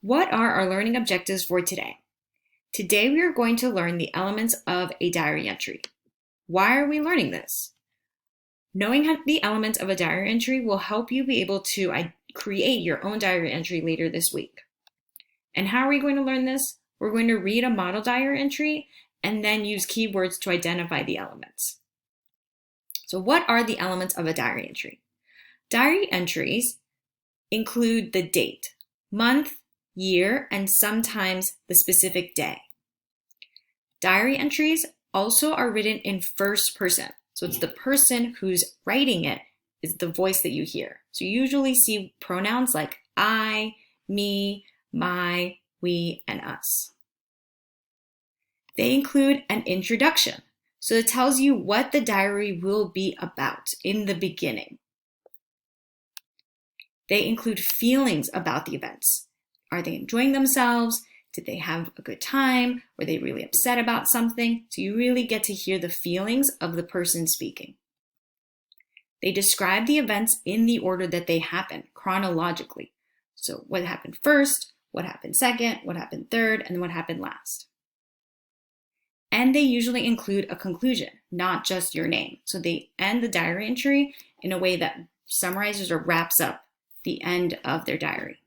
What are our learning objectives for today? Today we are going to learn the elements of a diary entry. Why are we learning this? Knowing the elements of a diary entry will help you be able to create your own diary entry later this week. And how are we going to learn this? We're going to read a model diary entry and then use keywords to identify the elements. So what are the elements of a diary entry? Diary entries include the date, month, year, and sometimes the specific day. Diary entries also are written in first person. So it's the person who's writing it is the voice that you hear. So you usually see pronouns like I, me, my, we, and us. They include an introduction. So it tells you what the diary will be about in the beginning. They include feelings about the events. Are they enjoying themselves? Did they have a good time? Were they really upset about something? So you really get to hear the feelings of the person speaking. They describe the events in the order that they happen, chronologically. So what happened first, what happened second, what happened third, and what happened last. And they usually include a conclusion, not just your name. So they end the diary entry in a way that summarizes or wraps up the end of their diary.